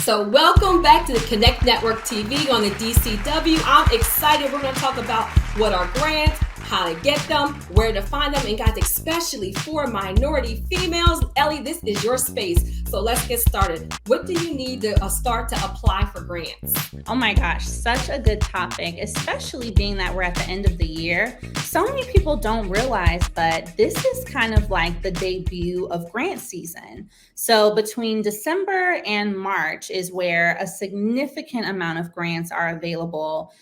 So welcome back to the Connect Network TV on the DCW. I'm excited. We're going to talk about what are grants, how to get them, where to find them, and guys, especially for minority females. Ellie, this is your space. So let's get started. What do you need to start to apply for grants? Oh my gosh, such a good topic, especially being that we're at the end of the year. So many people don't realize, but this is kind of like the debut of grant season. So between December and March is where a significant amount of grants are available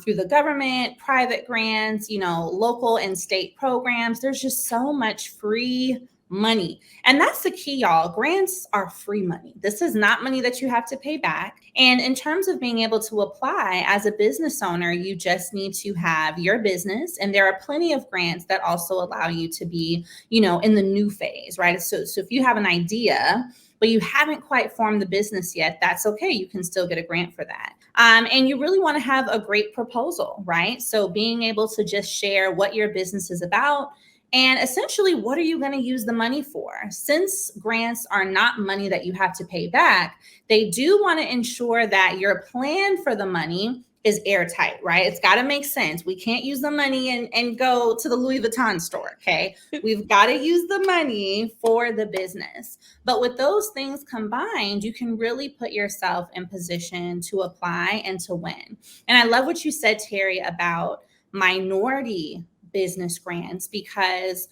through the government, private grants, local and state programs. There's just so much free money. And that's the key, y'all. Grants are free money. This is not money that you have to pay back. And in terms of being able to apply as a business owner, you just need to have your business. And there are plenty of grants that also allow you to be, in the new phase, right? So if you have an idea, but you haven't quite formed the business yet, that's okay. You can still get a grant for that. And you really want to have a great proposal, right? So being able to just share what your business is about, and essentially, what are you going to use the money for? Since grants are not money that you have to pay back, they do want to ensure that your plan for the money is airtight, right? It's got to make sense. We can't use the money and go to the Louis Vuitton store, okay? We've got to use the money for the business. But with those things combined, you can really put yourself in position to apply and to win. And I love what you said, Terry, about minority business grants, because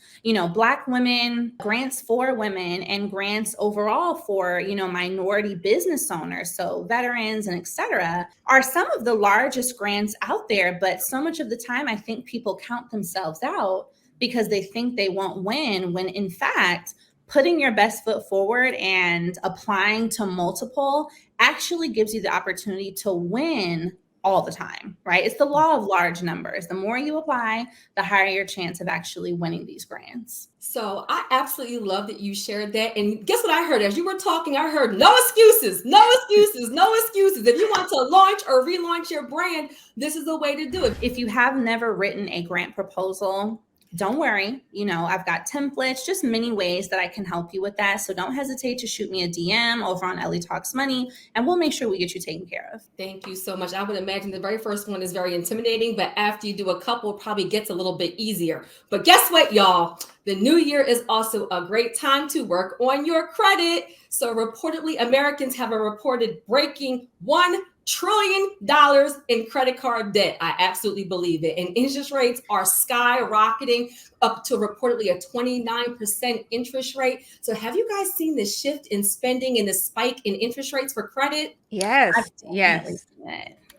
Black women, grants for women, and grants overall for minority business owners, so veterans and etc., are some of the largest grants out there. But so much of the time I think people count themselves out because they think they won't win, when in fact putting your best foot forward and applying to multiple actually gives you the opportunity to win all the time, right? It's the law of large numbers. The more you apply, the higher your chance of actually winning these grants. So I absolutely love that you shared that. And guess what I heard? As you were talking, I heard no excuses, no excuses, no excuses. If you want to launch or relaunch your brand, this is the way to do it. If you have never written a grant proposal, don't worry. I've got templates, just many ways that I can help you with that. So don't hesitate to shoot me a DM over on Ellie Talks Money, and we'll make sure we get you taken care of. Thank you so much. I would imagine the very first one is very intimidating, but after you do a couple, it probably gets a little bit easier. But guess what, y'all? The new year is also a great time to work on your credit. So reportedly, Americans have a reported breaking $1 trillion in credit card debt. I absolutely believe it. And interest rates are skyrocketing up to reportedly a 29% interest rate. So have you guys seen the shift in spending and the spike in interest rates for credit? Yes.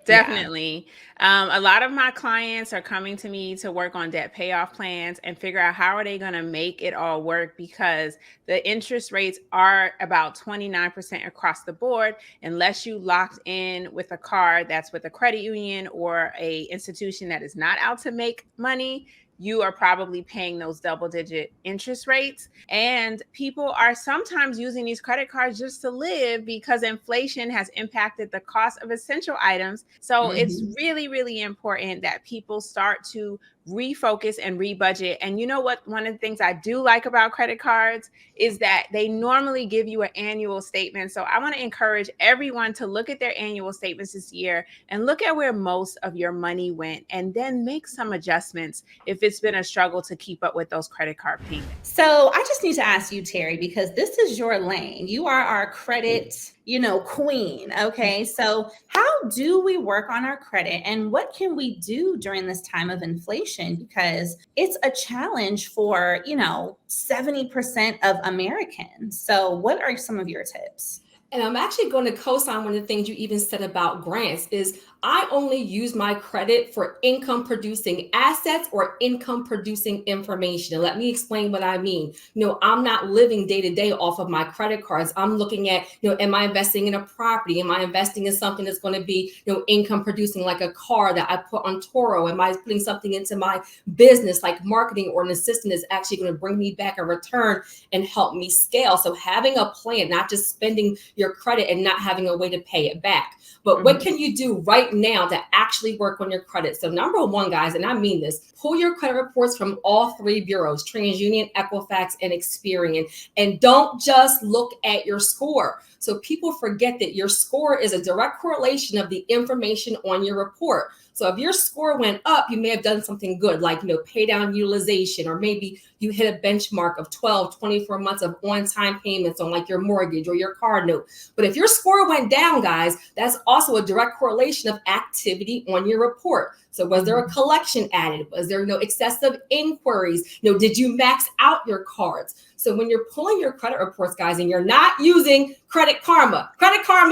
Definitely. Yeah. A lot of my clients are coming to me to work on debt payoff plans and figure out how are they going to make it all work, because the interest rates are about 29% across the board, unless you locked in with a card that's with a credit union or a institution that is not out to make money. You are probably paying those double-digit interest rates. And people are sometimes using these credit cards just to live because inflation has impacted the cost of essential items. So it's really, really important that people start to refocus and rebudget. And you know what? One of the things I do like about credit cards is that they normally give you an annual statement. So I want to encourage everyone to look at their annual statements this year and look at where most of your money went, and then make some adjustments if it's been a struggle to keep up with those credit card payments. So I just need to ask you, Terry, because this is your lane. You are our credit, queen. Okay. So how do we work on our credit, and what can we do during this time of inflation? Because it's a challenge for, 70% of Americans. So what are some of your tips? And I'm actually going to co-sign one of the things you even said about grants is I only use my credit for income producing assets or income producing information. And let me explain what I mean. I'm not living day to day off of my credit cards. I'm looking at, am I investing in a property? Am I investing in something that's going to be, income producing, like a car that I put on Toro? Am I putting something into my business like marketing, or an assistant that's actually going to bring me back a return and help me scale? So having a plan, not just spending your credit and not having a way to pay it back. But what can you do right now to actually work on your credit? So number one, guys, and I mean this, pull your credit reports from all three bureaus, TransUnion, Equifax, and Experian. And don't just look at your score. So people forget that your score is a direct correlation of the information on your report. So if your score went up, you may have done something good, like, pay down utilization, or maybe you hit a benchmark of 12, 24 months of on-time payments on like your mortgage or your car note. But if your score went down, guys, that's also a direct correlation of activity on your report. So was there a collection added? Was there excessive inquiries? Did you max out your cards? So when you're pulling your credit reports, guys, and you're not using Credit Karma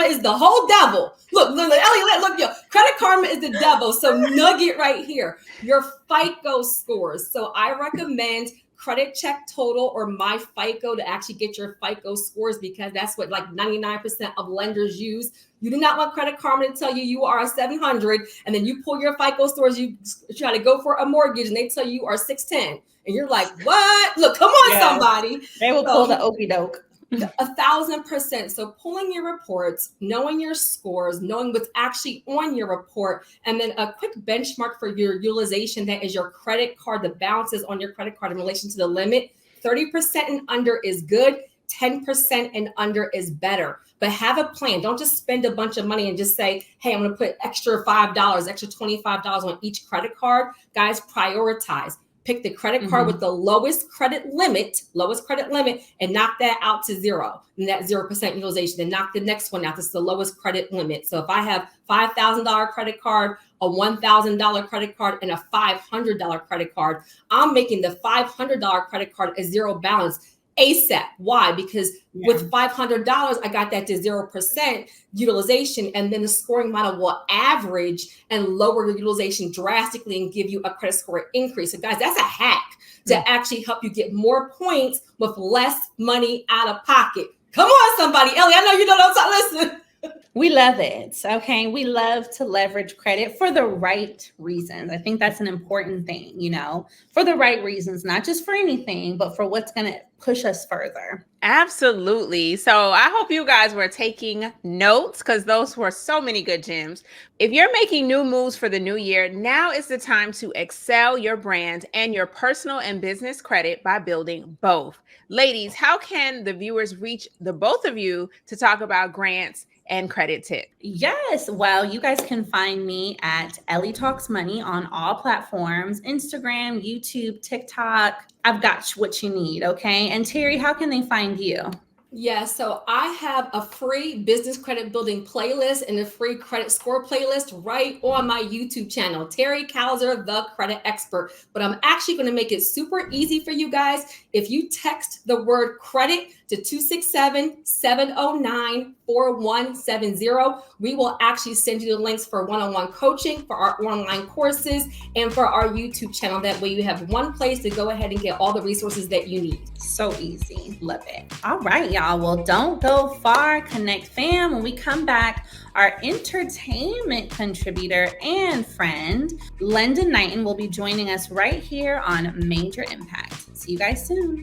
is the whole devil. Look, Elliot, look, Credit Karma is the devil. So nugget right here, your FICO scores. So I recommend Credit Check Total or My FICO to actually get your FICO scores, because that's what like 99% of lenders use. You do not want Credit Karma to tell you are a 700, and then you pull your FICO scores, you try to go for a mortgage, and they tell you are 610. And you're like, what? Look, come on, somebody. They will pull the okey doke. 1,000%. So pulling your reports, knowing your scores, knowing what's actually on your report, and then a quick benchmark for your utilization, that is your credit card, the balances on your credit card in relation to the limit. 30% and under is good. 10% and under is better. But have a plan. Don't just spend a bunch of money and just say, hey, I'm going to put extra $5, extra $25 on each credit card. Guys, prioritize. Pick the credit card with the lowest credit limit, and knock that out to zero. And that 0% utilization, then knock the next one out. That's the lowest credit limit. So if I have $5,000 credit card, a $1,000 credit card, and a $500 credit card, I'm making the $500 credit card a zero balance ASAP. Why? Because with $500, I got that to 0% utilization, and then the scoring model will average and lower your utilization drastically and give you a credit score increase. So guys, that's a hack to actually help you get more points with less money out of pocket. Come on, somebody. Ellie, I know you don't know what to listen. We love it. Okay. We love to leverage credit for the right reasons. I think that's an important thing, for the right reasons, not just for anything, but for what's going to push us further. Absolutely. So I hope you guys were taking notes, because those were so many good gems. If you're making new moves for the new year, now is the time to excel your brand and your personal and business credit by building both. Ladies, how can the viewers reach the both of you to talk about grants and credit tip? Yes. Well, you guys can find me at Ellie Talks Money on all platforms, Instagram, YouTube, TikTok. I've got what you need. Okay. And Terry, how can they find you? Yeah, so I have a free business credit building playlist and a free credit score playlist right on my YouTube channel, Terry Calzer, the credit expert. But I'm actually going to make it super easy for you guys. If you text the word credit to 267-709-4170, we will actually send you the links for one-on-one coaching, for our online courses, and for our YouTube channel. That way you have one place to go ahead and get all the resources that you need. So easy. Love it. All right, y'all. Well, don't go far. Connect fam. When we come back, our entertainment contributor and friend, Linda Knighton, will be joining us right here on Major Impact. See you guys soon.